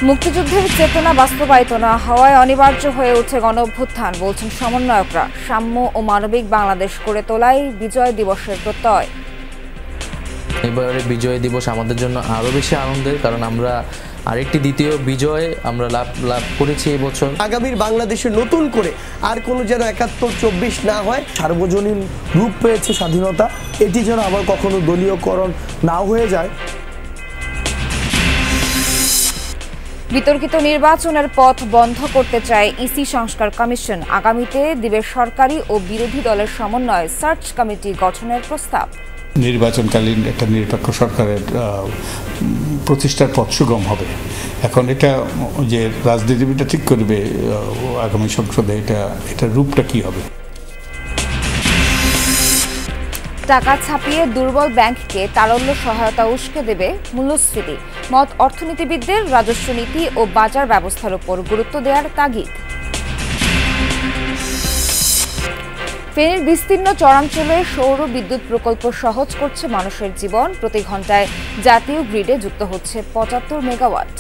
মুক্তিযুদ্ধের চেতনা বাস্তবায়িত না হওয়ায় অনিবার্য হয়ে ওঠে গণঅভ্যুত্থান, বলছেন সমন্বয়করা। সাম্য ও মানবিক বাংলাদেশ গড়ে তোলাই বিজয় দিবসের প্রত্যয়। এবারে বিজয় দিবস আমাদের জন্য আরো বেশি আনন্দের, কারণ আমরা আরেকটি দ্বিতীয় বিজয় আমরা লাভ করেছি এই বছর। আগামীর বাংলাদেশে নতুন করে আর কোনো যেন ৭১-২৪ না হয়, সার্বজনীন রূপ পেয়েছে স্বাধীনতা, এটি যেন আবার কখনো দলীয়করণ না হয়ে যায়। বিতর্কিত নির্বাচনের পথ বন্ধ করতে চায় ইসি সংস্কার কমিশন। আগামীতে দিবে সরকারি ও বিরোধী দলের সমন্বয়ে সার্চ কমিটি গঠনের প্রস্তাব। নির্বাচনকালীন একটা নিরপেক্ষ সরকারের প্রতিষ্ঠার পথ সুগম হবে। এখন এটা যে রাজনীতিবিদরা ঠিক করবে আগামী সংসদে এটা রূপটা কি হবে। টাকা ছাপিয়ে দুর্বল ব্যাংককে তারল্য সহায়তা উস্কে দেবে মূল্যস্ফীতি। মত অর্থনীতিবিদদের রাজস্ব নীতি ও বাজার ব্যবস্থার উপর গুরুত্ব দেওয়ার তাগিদ। ফেনীর বিস্তীর্ণ চরাঞ্চলে সৌর বিদ্যুৎ প্রকল্প সহজ করছে মানুষের জীবন। প্রতি ঘন্টায় জাতীয় গ্রিডে যুক্ত হচ্ছে ৭৫ মেগাওয়াট।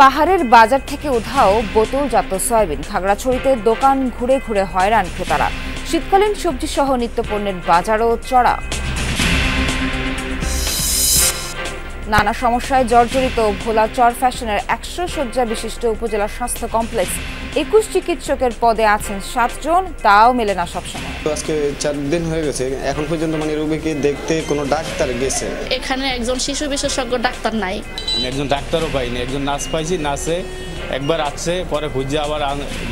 পাহাড়ের বাজার থেকে উধাও বোতলজাত সয়াবিন। খাগড়াছড়িতে দোকান ঘুরে ঘুরে হয়রান ক্রেতারা। শীতকালীন সবজি সহ নিত্যপণ্যের বাজারও চড়া। নানা সমস্যায় জর্জরিত ভোলা চর ফ্যাশনের ১০০ শয্যা বিশিষ্ট উপজেলা স্বাস্থ্য কমপ্লেক্স। ২১ চিকিৎসকের পদে আছেন ৭ জন, তাও মেলে না সবসময়। আজকে ৪ দিন হয়ে গেছে, এখন পর্যন্ত রোগীকে দেখতে কোনো ডাক্তার গেছে। এখানে একজন শিশু বিশেষজ্ঞ ডাক্তার নাই। একজন ডাক্তারও পাইনি, একজন নার্স পাইছি, নার্সে একবার আসছে, পরে খুঁজে আবার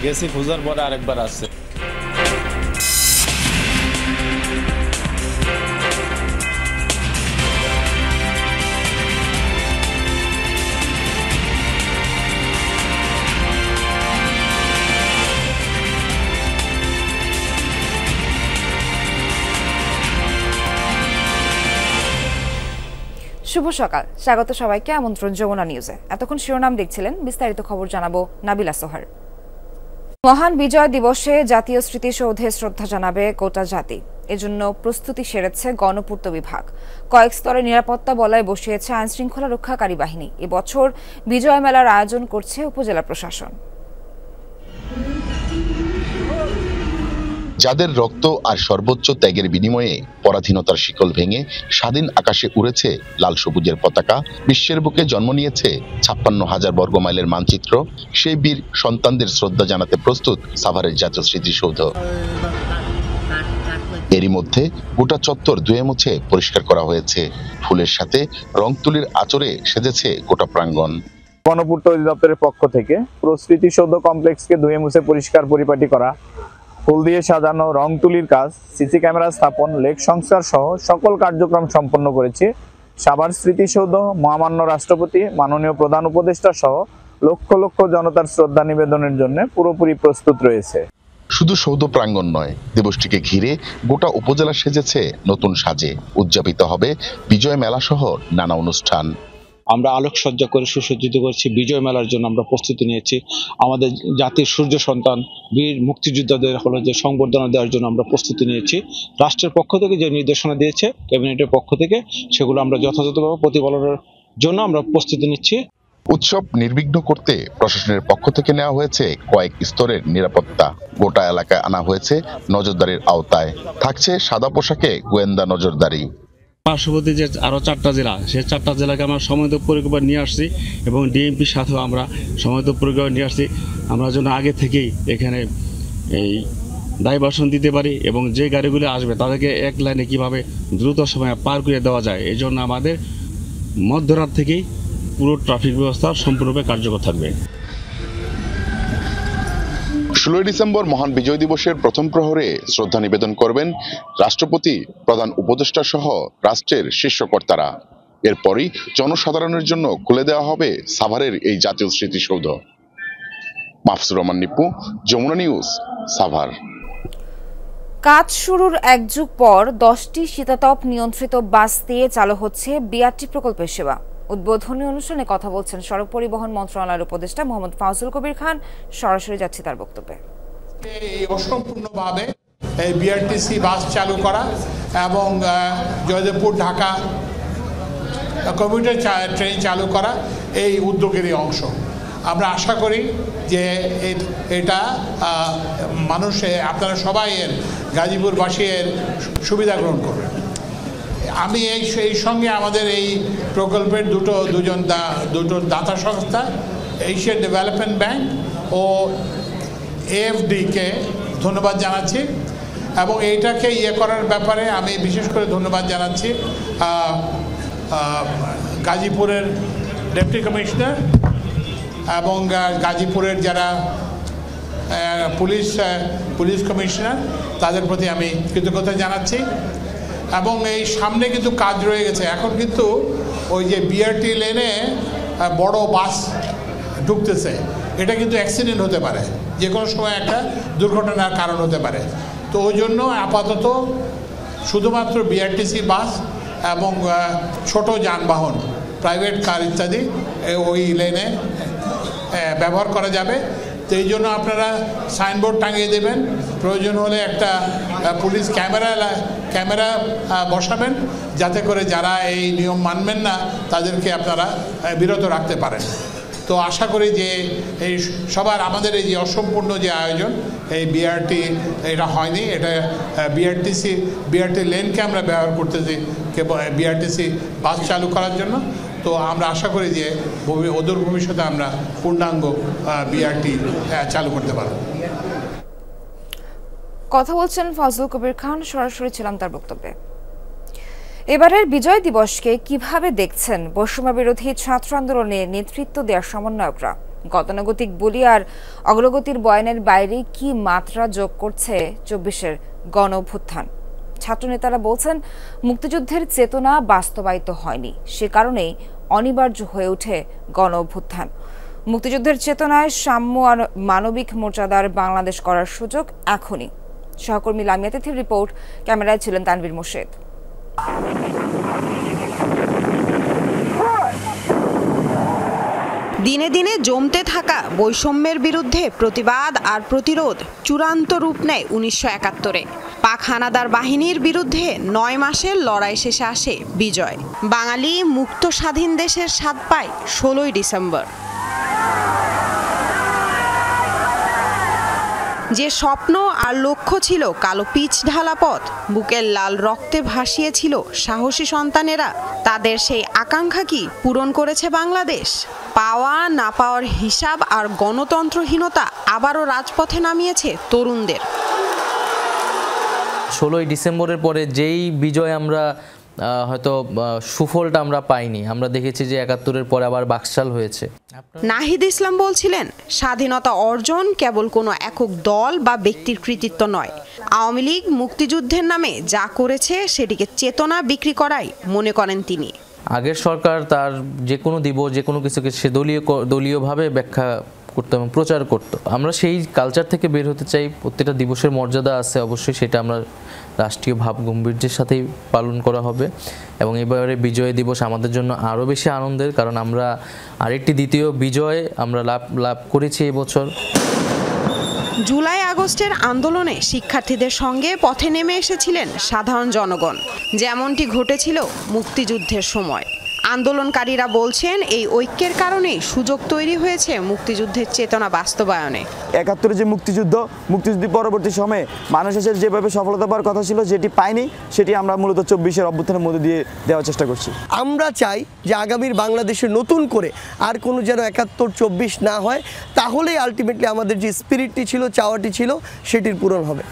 গেছি, খুঁজার পরে আরেকবার আসছে। শুভ সকাল, স্বাগত সবাইকে আমন্ত্রণ যমুনা নিউজে। এতক্ষণ শিরোনাম দেখছিলেন, বিস্তারিত খবর জানাবো নাবিলা সোহার। মহান বিজয় দিবসে জাতীয় স্মৃতিসৌধে শ্রদ্ধা জানাবে গোটা জাতি। এজন্য প্রস্তুতি সেরেছে গণপূর্ত বিভাগ। কয়েক স্তরে নিরাপত্তা বলয় বসিয়েছে আইন শৃঙ্খলা রক্ষাকারী বাহিনী। এবছর বিজয় মেলার আয়োজন করছে উপজেলা প্রশাসন। যাদের রক্ত আর সর্বোচ্চ ত্যাগের বিনিময়ে পরাধীনতার শিকল ভেঙে স্বাধীন আকাশে উড়েছে লাল সবুজের পতাকা, বিশ্বের বুকে জন্ম নিয়েছে ৫৬,০০০ বর্গমাইলের মানচিত্র, সেই বীর সন্তানদের শ্রদ্ধা জানাতে প্রস্তুত সাভারের জাতীয় স্মৃতিসৌধ। এরই মধ্যে গোটা চত্বর ধুয়ে মুছে পরিষ্কার করা হয়েছে। ফুলের সাথে রং তুলির আঁচড়ে সেজেছে গোটা প্রাঙ্গণ। গণপূর্ত অধিদপ্তরের পক্ষ থেকে পুরো স্মৃতিসৌধ কমপ্লেক্সকে ধুয়ে মুছে পরিষ্কার পরিপাটি করা, ফুল দিয়ে সাজানো, রং তুলির কাজ, সিসি ক্যামেরা স্থাপন, লেক সংস্কার সহ সকল কার্যক্রম সম্পন্ন করেছে সাভার স্মৃতিসৌধ। মহামান্য রাষ্ট্রপতি, মাননীয় প্রধান উপদেষ্টা সহ লক্ষ লক্ষ জনতার শ্রদ্ধা নিবেদনের জন্য পুরোপুরি প্রস্তুত রয়েছে। শুধু সৌধ প্রাঙ্গণ নয়, দিবসটিকে ঘিরে গোটা উপজেলা সেজেছে নতুন সাজে। উদযাপিত হবে বিজয় মেলা সহ নানা অনুষ্ঠান। আমরা আলোকসজ্জা করে সুসজ্জিত করেছি বিজয় মেলার জন্য। আমরা প্রস্তুতি নিয়েছি আমাদের জাতির সূর্য সন্তান বীর মুক্তিযোদ্ধাদের যে সংবর্ধনা দেওয়ার জন্য আমরা প্রস্তুতি নিয়েছি। রাষ্ট্রের পক্ষ থেকে যে নির্দেশনা দিয়েছে ক্যাবিনেটের পক্ষ থেকে, সেগুলো আমরা যথাযথভাবে প্রতিপালনের জন্য আমরা প্রস্তুতি নিচ্ছি। উৎসব নির্বিঘ্ন করতে প্রশাসনের পক্ষ থেকে নেওয়া হয়েছে কয়েক স্তরের নিরাপত্তা। গোটা এলাকায় আনা হয়েছে নজরদারির আওতায়। থাকছে সাদা পোশাকে গোয়েন্দা নজরদারি। পার্শ্ববর্তী যে আরও 4টা জেলা, সেই 4টা জেলাকে আমরা সমন্বিত পরিকল্পনা নিয়ে আসছি এবং ডিএমপির সাথেও আমরা সমন্বিত পরিকল্পনা নিয়ে আসছি। আমরা যেন আগে থেকেই এখানে এই ডাইভারশন দিতে পারি এবং যে গাড়িগুলো আসবে তাদেরকে এক লাইনে কীভাবে দ্রুত সময়ে পার করে দেওয়া যায়, এই জন্য আমাদের মধ্যরাত থেকেই পুরো ট্রাফিক ব্যবস্থা সম্পূর্ণভাবে কার্যকর থাকবে। 16 ডিসেম্বর মহান বিজয় দিবসের প্রথম প্রহরে শ্রদ্ধা নিবেদন করবেন রাষ্ট্রপতি, প্রধান উপদেষ্টা সহ রাষ্ট্রের শীর্ষ কর্তারা। এরপরই জনসাধারণের জন্য খুলে দেওয়া হবে সাভারের এই জাতীয় স্মৃতিসৌধ। মাহফুজুর রহমান নিপু, যমুনা নিউজ, সাভার। কাজ শুরুর এক যুগ পর 10টি শীতাতপ নিয়ন্ত্রিত বাস দিয়ে চালু হচ্ছে বিআরটি প্রকল্পের সেবা। উদ্বোধনী অনুষ্ঠানে কথা বলছেন সড়ক পরিবহন মন্ত্রণালয়ের উপদেষ্টা মোহাম্মদ ফাউজুল কবির খান। সরাসরি যাচ্ছে তার বক্তব্যে। অসম্পূর্ণভাবে এই বিআরটিসি বাস চালু করা এবং জয়দেবপুর ঢাকা কমিউটার ট্রেন চালু করা এই উদ্যোগেরই অংশ। আমরা আশা করি যে এটা মানুষ, আপনারা সবাই এর গাজীপুরবাসী এর সুবিধা গ্রহণ করবেন। আমি এই সঙ্গে আমাদের এই প্রকল্পের দুটো দাতা সংস্থা এশিয়ান ডেভেলপমেন্ট ব্যাংক ও AFD-কে ধন্যবাদ জানাচ্ছি, এবং এইটাকে করার ব্যাপারে আমি বিশেষ করে ধন্যবাদ জানাচ্ছি গাজীপুরের ডেপুটি কমিশনার এবং গাজীপুরের যারা পুলিশ কমিশনার, তাদের প্রতি আমি কৃতজ্ঞতা জানাচ্ছি। এবং এই সামনে কিন্তু কাজ রয়ে গেছে। এখন কিন্তু ওই যে BRT লেনে বড় বাস ঢুকতেছে, এটা কিন্তু অ্যাক্সিডেন্ট হতে পারে, যে কোনো সময় একটা দুর্ঘটনার কারণ হতে পারে। তো ওই জন্য আপাতত শুধুমাত্র BRTC বাস এবং ছোট যানবাহন, প্রাইভেট কার ইত্যাদি ওই লেনে ব্যবহার করা যাবে। তো এই জন্য আপনারা সাইনবোর্ড টাঙিয়ে দেবেন, প্রয়োজন হলে একটা পুলিশ ক্যামেরা বসাবেন, যাতে করে যারা এই নিয়ম মানবেন না তাদেরকে আপনারা বিরত রাখতে পারেন। তো আশা করি যে এই সবার আমাদের এই যে অসম্পূর্ণ যে আয়োজন, এই BRT এটা হয়নি, এটা BRT লেনকে আমরা ব্যবহার করতেছি BRTC বাস চালু করার জন্য। তো আমরা আশা করি যে অদূর ভবিষ্যতে আমরা পূর্ণাঙ্গ BRT চালু করতে পারব। কথা বলছেন ফজলুল কবির খান, সরাসরি ছিলাম তার বক্তব্যে। এবারের বিজয় দিবসকে কিভাবে দেখছেন বৈষম্য বিরোধী ছাত্র আন্দোলনে নেতৃত্ব দেওয়ার সমন্বয়করা? গতানুগতিক বলি আর অগ্রগতির বয়ানের বাইরে কি মাত্রা যোগ করছে 24-এর গণ অভ্যুত্থান? ছাত্রনেতারা বলছেন মুক্তিযুদ্ধের চেতনা বাস্তবায়িত হয়নি, সে কারণেই অনিবার্য হয়ে ওঠে গণ অভ্যুত্থান। মুক্তিযুদ্ধের চেতনায় সাম্য আর মানবিক মর্যাদার বাংলাদেশ করার সুযোগ এখনই। সহকর্মী লামিয়া তিথির রিপোর্ট, ক্যামেরায় ছিলেন তানভীর মোর্শেদ। দিনে দিনে জমতে থাকা বৈষম্যের বিরুদ্ধে প্রতিবাদ আর প্রতিরোধ চূড়ান্ত রূপ নেয় 1971-এ। পাক হানাদার বাহিনীর বিরুদ্ধে 9 মাসের লড়াই শেষে আসে বিজয়। বাঙালি মুক্ত স্বাধীন দেশের স্বাদ পায় 16ই ডিসেম্বর। যে স্বপ্ন আর লক্ষ্য ছিল কালো পিচ ঢালা পথ, বুকের লাল রক্তে ভাসিয়েছিল সাহসী সন্তানেরা, তাদের সেই আকাঙ্ক্ষা কি পূরণ করেছে বাংলাদেশ? পাওয়া না পাওয়ার হিসাব আর গণতন্ত্রহীনতা আবারও রাজপথে নামিয়েছে তরুণদের। 16ই ডিসেম্বরের পরে যেই বিজয় আমরা হয়তো সুফলটা আমরা পাইনি, আমরা দেখেছি যে 71-এর পরে আবার বাকশাল হয়েছে। নাহিদ ইসলাম বলছিলেন, স্বাধীনতা অর্জন কেবল কোনো একক দল বা ব্যক্তির কৃতিত্ব নয়। আওয়ামী লীগ মুক্তিযুদ্ধের নামে যা করেছে সেটিকে চেতনা বিক্রি করাই মনে করেন তিনি। আগের সরকার তার যে কোনো দিবস, যে কোনো কিছুকে সে দলীয়ভাবে ব্যাখ্যা করতো এবং প্রচার করতো। আমরা সেই কালচার থেকে বের হতে চাই। প্রত্যেকটা দিবসের মর্যাদা আছে, অবশ্যই সেটা আমরা রাষ্ট্রীয় ভাব গম্ভীর্যের সাথেই পালন করা হবে। এবং এবারে বিজয় দিবস আমাদের জন্য আরও বেশি আনন্দের, কারণ আমরা আরেকটি দ্বিতীয় বিজয় আমরা লাভ করেছি এবছর। জুলাই আগস্টের আন্দোলনে শিক্ষার্থীদের সঙ্গে পথে নেমে এসেছিলেন সাধারণ জনগণ, যেমনটি ঘটেছিল মুক্তিযুদ্ধের সময়। আন্দোলনকারীরা বলছেন এই ঐক্যের কারণেই সুযোগ তৈরি হয়েছে মুক্তিযুদ্ধের চেতনা বাস্তবায়নে। 71-এর যে মুক্তিযুদ্ধ পরবর্তী সময়ে মানুষের যেভাবে সফলতা পাওয়ার কথা ছিল যেটি পায়নি, সেটি আমরা মূলত 24-এর অভ্যুত্থানের মধ্যে দিয়ে দেওয়ার চেষ্টা করছি। আমরা চাই যে আগামীর বাংলাদেশে নতুন করে আর কোনো যেন 71-24 না হয়, তাহলেই আলটিমেটলি আমাদের যে স্পিরিটটি ছিল, চাওয়াটি ছিল, সেটির পূরণ হবে।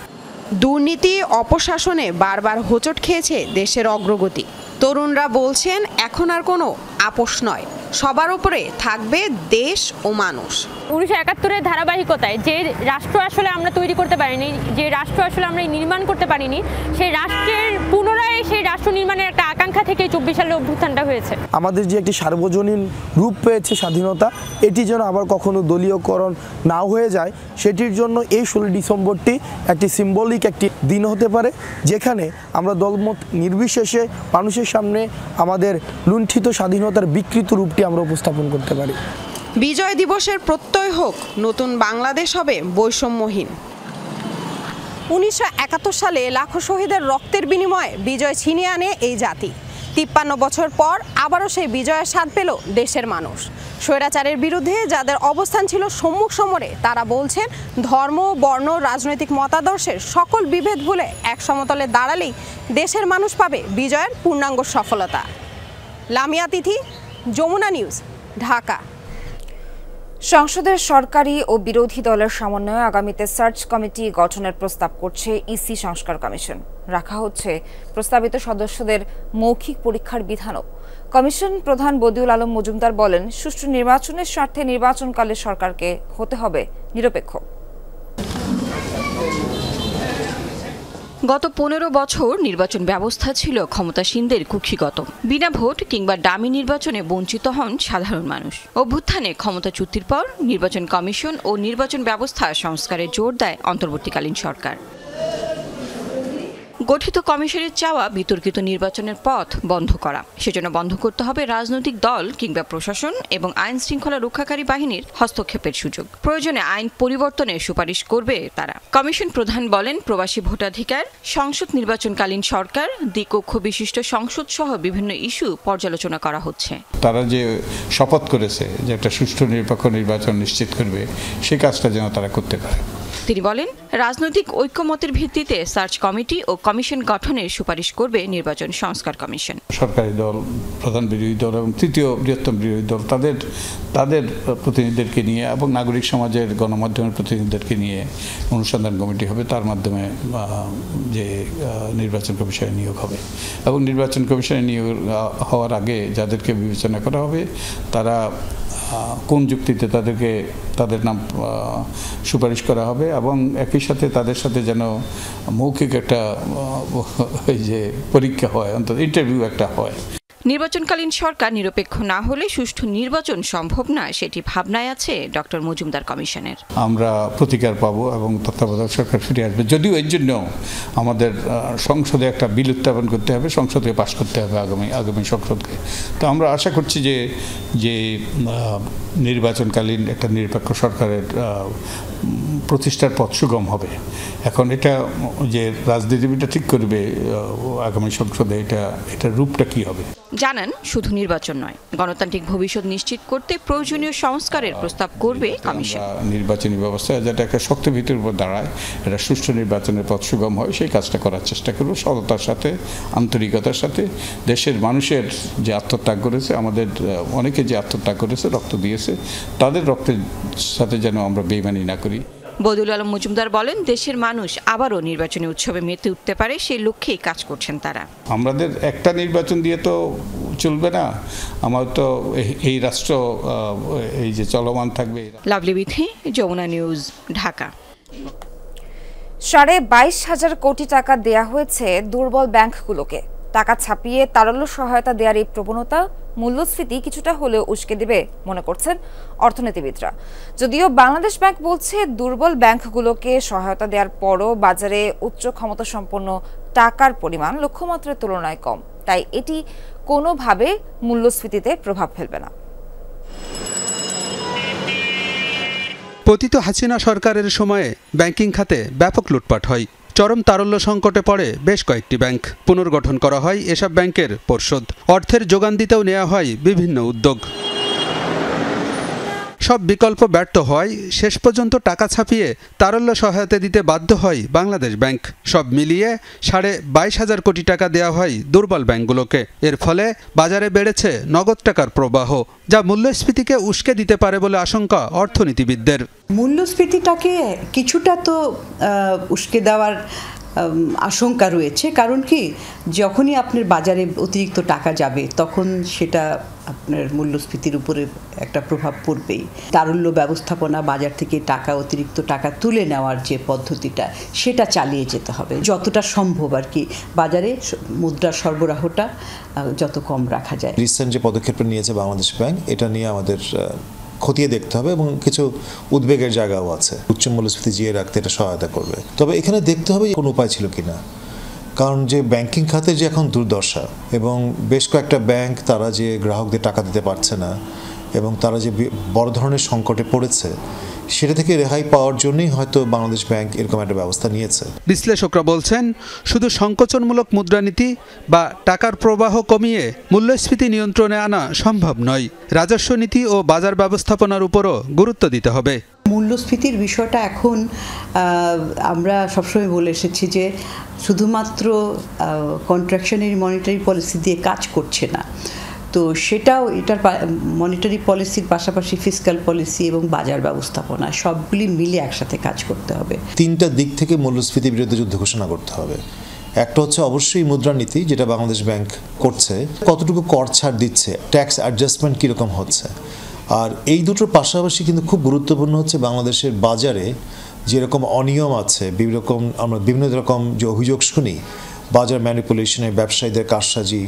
দুর্নীতি অপশাসনে বারবার হোঁচট খেয়েছে দেশের অগ্রগতি। তরুণরা বলছেন এখন আর কোনো আপোষ নয়, সবার উপরে থাকবে দেশ ও মানুষ। 1971-এর ধারাবাহিকতায় যে রাষ্ট্র আসলে আমরা তৈরি করতে পারিনি, যে রাষ্ট্র আসলে আমরা নির্মাণ করতে পারিনি, সেই রাষ্ট্রের পুনরায় সেই রাষ্ট্র নির্মাণের একটা আকাঙ্ক্ষা থেকে 24 সালের অভ্যুত্থানটা হয়েছে। আমাদের যে একটি সার্বজনীন রূপ পেয়েছে স্বাধীনতা, এটি যেন আবার কখনো দলীয়করণ না হয়ে যায়, সেটির জন্য এই 16 ডিসেম্বরটি একটি সিম্বলিক একটি দিন হতে পারে, যেখানে আমরা দলমত নির্বিশেষে মানুষের সামনে আমাদের লুণ্ঠিত স্বাধীনতার বিকৃত রূপটি আমরা উপস্থাপন করতে পারি। বিজয় দিবসের প্রত্যয় হোক নতুন বাংলাদেশ হবে বৈষম্যহীন। 1971 সালে লাখো শহীদের রক্তের বিনিময়ে বিজয় ছিনিয়ে আনে এই জাতি। 53 বছর পর আবারও সেই বিজয়ের স্বাদ পেল দেশের মানুষ। স্বৈরাচারের বিরুদ্ধে যাদের অবস্থান ছিল সম্মুখ সমরে, তারা বলছেন ধর্ম, বর্ণ, রাজনৈতিক মতাদর্শের সকল বিভেদ ভুলে এক সমতলে দাঁড়ালেই দেশের মানুষ পাবে বিজয়ের পূর্ণাঙ্গ সফলতা। লামিয়া তিথি, যমুনা নিউজ, ঢাকা। সংসদের সরকারি ও বিরোধী দলের সমন্বয়ে আগামীতে সার্চ কমিটি গঠনের প্রস্তাব করছে ইসি সংস্কার কমিশন। রাখা হচ্ছে প্রস্তাবিত সদস্যদের মৌখিক পরীক্ষার বিধানও। কমিশন প্রধান বদিউল আলম মজুমদার বলেন, সুষ্ঠু নির্বাচনের স্বার্থে নির্বাচনকালে সরকারকে হতে হবে নিরপেক্ষ। গত 15 বছর নির্বাচন ব্যবস্থা ছিল ক্ষমতাসীনদের কুক্ষিগত। বিনা ভোট কিংবা ডামি নির্বাচনে বঞ্চিত হন সাধারণ মানুষ। অভ্যুত্থানে ক্ষমতাচ্যুতির পর নির্বাচন কমিশন ও নির্বাচন ব্যবস্থা সংস্কারে জোর দেয় অন্তর্বর্তীকালীন সরকার। গঠিত কমিশনের চাওয়া বিতর্কিত নির্বাচনের পথ বন্ধ করা। সেজন্য বন্ধ করতে হবে রাজনৈতিক দল কিংবা প্রশাসন এবং আইন শৃঙ্খলা রক্ষাকারী বাহিনীর হস্তক্ষেপের সুযোগ। প্রয়োজনে আইন পরিবর্তনের সুপারিশ করবে তারা। কমিশন প্রধান বলেন, প্রবাসী ভোটাধিকার, সংসদ নির্বাচনকালীন সরকার, দ্বিকক্ষ বিশিষ্ট সংসদ সহ বিভিন্ন ইস্যু পর্যালোচনা করা হচ্ছে। তারা যে শপথ করেছে যে একটা সুষ্ঠু নিরপেক্ষ নির্বাচন নিশ্চিত করবে, সেই কাজটা যেন তারা করতে পারে। তিনি বলেন, রাজনৈতিক ঐক্যমতের ভিত্তিতে সার্চ কমিটি ও কমিশন গঠনের সুপারিশ করবে নির্বাচন সংস্কার কমিশন। সরকারি দল, প্রধান বিরোধী দল এবং তৃতীয় বৃহত্তম বিরোধী দল তাদের প্রতিনিধিদেরকে নিয়ে এবং নাগরিক সমাজের গণমাধ্যমের প্রতিনিধিদেরকে নিয়ে অনুসন্ধান কমিটি হবে। তার মাধ্যমে যে নির্বাচন কমিশনে নিয়োগ হবে এবং নির্বাচন কমিশনে নিয়োগ হওয়ার আগে যাদেরকে বিবেচনা করা হবে, তারা কোন যুক্তিতে তাদের নাম সুপারিশ করা হবে এবং একই সাথে তাদের সাথে যেন মৌখিক একটা যে পরীক্ষা হয়, অন্তত ইন্টারভিউ একটা হয়। নির্বাচনকালীন সরকার নিরপেক্ষ না হলে সুষ্ঠু নির্বাচন সম্ভব না, সেটি ভাবনায় আছে ডক্টর মজুমদার কমিশনের। আমরা প্রতিকার পাবো এবং তত্ত্বাবধায়ক সরকার ফিরে আসবে। যদিও এর জন্য আমাদের সংসদে একটা বিল উত্থাপন করতে হবে, সংসদে পাশ করতে হবে আগামী সংসদকে। তো আমরা আশা করছি যে নির্বাচনকালীন একটা নিরপেক্ষ সরকারের প্রতিষ্ঠার পথ সুগম হবে। এখন এটা যে রাজনীতিবিদরা ঠিক করবে আগামী সংসদে এটার রূপটা কি হবে। জানান, শুধু নির্বাচন নয়, গণতান্ত্রিক ভবিষ্যৎ নিশ্চিত করতে প্রয়োজনীয় সংস্কারের প্রস্তাব করবে কমিশন। নির্বাচনী ব্যবস্থা যাতে একটা শক্ত ভিত্তির উপর দাঁড়ায়, এটা সুষ্ঠু নির্বাচনের পথ সুগম হয়, সেই কাজটা করার চেষ্টা করব সততার সাথে, আন্তরিকতার সাথে। দেশের মানুষের যে আত্মত্যাগ করেছে, আমাদের অনেকে যে আত্মত্যাগ করেছে, রক্ত দিয়েছে, তাদের রক্তের সাথে যেন আমরা বেইমানি না করি। বদিউল আলম মজুমদার বলেন, দেশের মানুষ আবারও নির্বাচনী উৎসবে মেতে উঠতে পারে, সেই লক্ষ্যেই কাজ করছেন তারা। আমাদের একটা নির্বাচন দিয়ে তো চলবে না, আমার তো এই রাষ্ট্র এই যে চলমান থাকবে। লাভলি বিথি, যমুনা নিউজ, ঢাকা। 22,500 কোটি টাকা দেয়া হয়েছে দুর্বল ব্যাংকগুলোকে। টাকা ছাপিয়ে তারল্য সহায়তা দেওয়ার এই প্রবণতা মূল্যস্ফীতি কিছুটা হলেও উস্কে দেবে মনে করছেন অর্থনীতিবিদরা। যদিও বাংলাদেশ ব্যাংক বলছে, দুর্বল ব্যাংকগুলোকে সহায়তা দেওয়ার পরও বাজারে উচ্চ ক্ষমতা সম্পন্ন টাকার পরিমাণ লক্ষ্যমাত্রার তুলনায় কম, তাই এটি কোনোভাবে মূল্যস্ফীতিতে প্রভাব ফেলবে না। পতিত হাসিনা সরকারের সময়ে ব্যাংকিং খাতে ব্যাপক লুটপাট হয়। চরম তারল্য সংকটে পড়ে বেশ কয়েকটি ব্যাংক। পুনর্গঠন করা হয় এসব ব্যাংকের পর্ষদ। অর্থের যোগান দিতেও নেওয়া হয় বিভিন্ন উদ্যোগ। সব বিকল্প ব্যর্থ হয়, শেষ পর্যন্ত টাকা ছাপিয়ে তারল্য সহায়তা দিতে বাধ্য হয় বাংলাদেশ ব্যাংক। সব মিলিয়ে 22,500 কোটি টাকা দেওয়া হয় দুর্বল ব্যাংকগুলোকে। এর ফলে বাজারে বেড়েছে নগদ টাকার প্রবাহ, যা মূল্যস্ফীতিকে উস্কে দিতে পারে বলে আশঙ্কা অর্থনীতিবিদদের। মূল্যস্ফীতিটাকে কিছুটা তো উস্কে দেওয়ার আশঙ্কা রয়েছে, কারণ কি, যখনই আপনার বাজারে অতিরিক্ত টাকা যাবে তখন সেটা আপনার মূল্যস্ফীতির উপরে একটা প্রভাব পড়বেই। তারল্য ব্যবস্থাপনা, বাজার থেকে অতিরিক্ত টাকা তুলে নেওয়ার যে পদ্ধতিটা, সেটা চালিয়ে যেতে হবে যতটা সম্ভব আর কি। বাজারে মুদ্রার সরবরাহটা যত কম রাখা যায়। রিসেন্ট যে পদক্ষেপটা নিয়েছে বাংলাদেশ ব্যাংক, এটা নিয়ে আমাদের খতিয়ে দেখতে হবে এবং কিছু উদ্বেগের জায়গাও আছে। উচ্চ মূল্যস্ফীতি জিয়ে রাখতে এটা সহায়তা করবে, তবে এখানে দেখতে হবে কোনো উপায় ছিল কিনা। কারণ যে ব্যাংকিং খাতে যে এখন দুর্দশা, এবং বেশ কয়েকটা ব্যাংক তারা যে গ্রাহকদের টাকা দিতে পারছে না এবং তারা যে বড় ধরনের সংকটে পড়েছে, সেটা থেকে রেহাই পাওয়ার জন্যই হয়তো বাংলাদেশ ব্যাংক এরকম একটা ব্যবস্থা নিয়েছে। বিশ্লেষকরা বলছেন, শুধু সংকোচনমূলক মুদ্রানীতি বা টাকার প্রবাহ কমিয়ে মূল্যস্ফীতি নিয়ন্ত্রণে আনা সম্ভব নয়। রাজস্ব নীতি ও বাজার ব্যবস্থাপনার উপরও গুরুত্ব দিতে হবে। মূল্যস্ফীতির বিষয়টা এখন আমরা সবসময় বলে এসেছি যে শুধুমাত্র কন্ট্রাকশনারি মনিটারি পলিসি দিয়ে কাজ করছে না, তো সেটাও এটার মনিটারি পলিসির পাশাপাশি ফিসক্যাল পলিসি এবং বাজার ব্যবস্থাপনা সবগুলি মিলে একসাথে কাজ করতে হবে। তিনটা দিক থেকে মূল্যস্ফীতির বিরুদ্ধে যুদ্ধ ঘোষণা করতে হবে। একটা হচ্ছে অবশ্যই মুদ্রানীতি, যেটা বাংলাদেশ ব্যাংক করছে, কতটুকু কর ছাড় দিচ্ছে, ট্যাক্স অ্যাডজাস্টমেন্ট কীরকম হচ্ছে। আর এই দুটোর পাশাপাশি কিন্তু খুব গুরুত্বপূর্ণ হচ্ছে বাংলাদেশের বাজারে যেরকম অনিয়ম আছে, আমরা বিভিন্ন রকম যে অভিযোগ শুনি বাজার ম্যানিপুলেশনে, ব্যবসায়ীদের কারসাজি,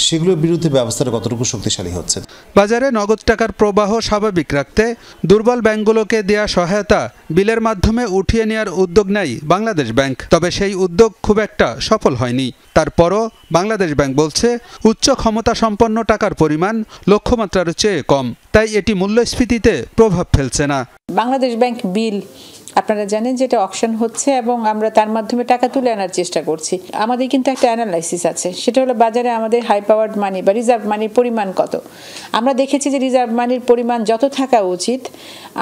সেগুলোর বিরুদ্ধে ব্যবস্থাটা কতটুকু শক্তিশালী হচ্ছে। বাজারে নগদ টাকার প্রবাহ স্বাভাবিক রাখতে দুর্বল ব্যাংকগুলোকে দেয়া সহায়তা বিলের মাধ্যমে উঠিয়ে নেওয়ার উদ্যোগ নেয় বাংলাদেশ ব্যাংক। তবে সেই উদ্যোগ খুব একটা সফল হয়নি। তারপরও বাংলাদেশ ব্যাংক বলছে, উচ্চ ক্ষমতা সম্পন্ন টাকার পরিমাণ লক্ষ্যমাত্রার চেয়ে কম, তাই এটি মূল্যস্ফীতিতে প্রভাব ফেলছে না। বাংলাদেশ ব্যাংক বিল আপনারা জানেন যেটা অকশন হচ্ছে এবং আমরা তার মাধ্যমে টাকা তুলে আনার চেষ্টা করছি। আমাদের কিন্তু একটা অ্যানালাইসিস আছে, সেটা হলো বাজারে আমাদের হাই পাওয়ার্ড মানি বা রিজার্ভ মানির পরিমাণ কত। আমরা দেখেছি যে রিজার্ভ মানির পরিমাণ যত থাকা উচিত,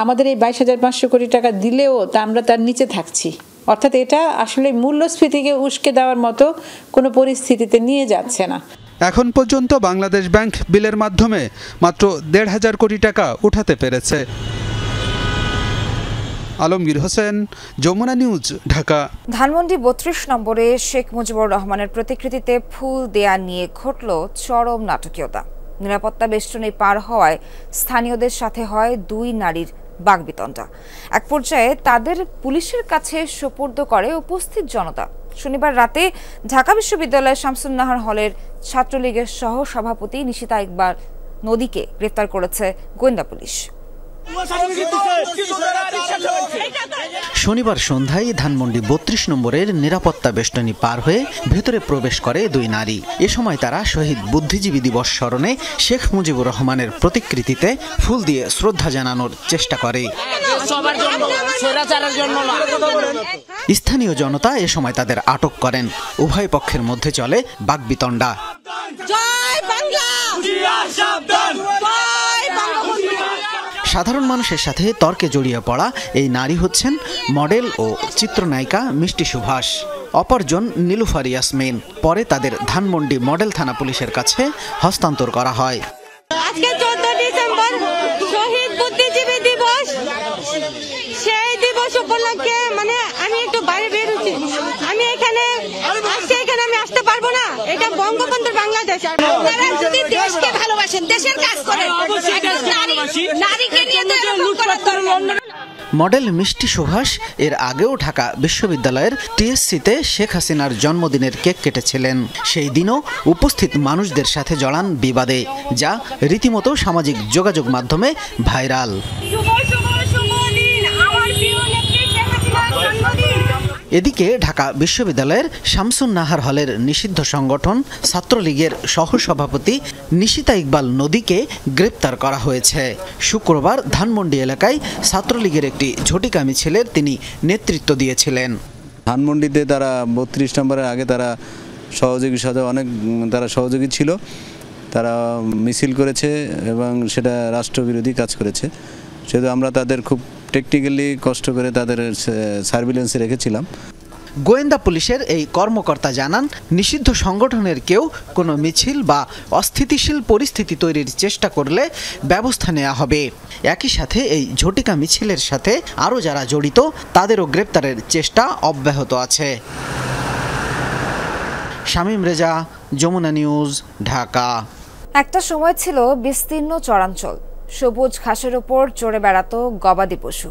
আমাদের এই 22,500 কোটি টাকা দিলেও আমরা তার নিচে থাকছি। অর্থাৎ এটা আসলে মূল্যস্ফীতিকে উস্কে দেওয়ার মতো কোনো পরিস্থিতিতে নিয়ে যাচ্ছে না। এখন পর্যন্ত বাংলাদেশ ব্যাংক বিলের মাধ্যমে মাত্র 1,500 কোটি টাকা উঠাতে পেরেছে। আলমগীর হোসেন, যমুনা নিউজ, ঢাকা। ধানমন্ডি 32 নম্বরে শেখ মুজিবুর রহমানের প্রতিকৃতিতে ফুল দেয়া নিয়ে ঘটল চরম নাটকীয়তা। নিরাপত্তা বেষ্টনী পার হওয়ায় স্থানীয়দের সাথে হয় দুই নারীর বাগবিতণ্ডা। এক পর্যায়ে তাদের পুলিশের কাছে সোপর্দ করে উপস্থিত জনতা। শনিবার রাতে ঢাকা বিশ্ববিদ্যালয়ের শামসুন্নাহার হলের ছাত্রলীগের সহ সভাপতি নিশিতা ইকবাল নদীকে গ্রেফতার করেছে গোয়েন্দা পুলিশ। শনিবার সন্ধ্যায় ধানমন্ডি 32 নম্বরের নিরাপত্তা বেষ্টনী পার হয়ে ভেতরে প্রবেশ করে দুই নারী। এ সময় তারা শহীদ বুদ্ধিজীবী দিবস স্মরণে শেখ মুজিবুর রহমানের প্রতিকৃতিতে ফুল দিয়ে শ্রদ্ধা জানানোর চেষ্টা করে। স্থানীয় জনতা এ সময় তাদের আটক করেন। উভয় পক্ষের মধ্যে চলে বাকবিতণ্ডা। সাধারণ মানুষের সাথে তর্কে জড়িয়ে পড়া এই নারী হচ্ছেন মডেল ও চিত্রনায়িকা মিষ্টি সুভাষ। অপরজন নীলুফার ইয়াসমিন। পরে তাদের ধানমন্ডি মডেল থানা পুলিশের কাছে হস্তান্তর করা হয়। আজকে 14 ডিসেম্বর শহীদ বুদ্ধিজীবী দিবস। সেই দিবস উপলক্ষে আমি একটু বাইরে বের হচ্ছি। আমি এখানে আমি আসতে পারবো না। এটা বঙ্গবন্ধুর বাংলাদেশ। আপনারা যদি দেশকে ভালোবাসেন, দেশের কাজ করেন, নারীকে নিয়ে মডেল মিষ্টি সুভাষ এর আগেও ঢাকা বিশ্ববিদ্যালয়ের টিএসসিতে শেখ হাসিনার জন্মদিনের কেক কেটেছিলেন। সেই দিনও উপস্থিত মানুষদের সাথে জড়ান বিবাদে, যা রীতিমতো সামাজিক যোগাযোগ মাধ্যমে ভাইরাল। এদিকে ঢাকা বিশ্ববিদ্যালয়ের শামসুন্নাহার হলের নিষিদ্ধ সংগঠন ছাত্রলীগের সহসভাপতি নিশিতা ইকবাল নদীকে গ্রেপ্তার করা হয়েছে। শুক্রবার ধানমন্ডি এলাকায় ছাত্রলীগের একটি ঝটিকা মিছিলের তিনি নেতৃত্ব দিয়েছিলেন। ধানমন্ডিতে তারা 32 নম্বরের আগে তারা সহযোগীর সাথে অনেক তারা সহযোগী ছিল। তারা মিছিল করেছে এবং সেটা রাষ্ট্রবিরোধী কাজ করেছে। সেহেতু আমরা তাদের খুব টেকনিক্যালি কষ্ট করে তাদের সার্ভিলেন্সে রেখেছিলাম। গোয়েন্দা পুলিশের এই কর্মকর্তা জানান, নিষিদ্ধ সংগঠনের কেউ কোনো মিছিল বা অস্থিতিশীল পরিস্থিতি তৈরির চেষ্টা করলে ব্যবস্থা নেওয়া হবে। একই সাথে এই ঝটিকা মিছিলের সাথে আরও যারা জড়িত তাদেরও গ্রেপ্তারের চেষ্টা অব্যাহত আছে। শামীম রেজা, যমুনা নিউজ, ঢাকা। একটা সময় ছিল বিস্তীর্ণ চরাঞ্চল, সবুজ ঘাসের ওপর চড়ে বেড়াতো গবাদি পশু।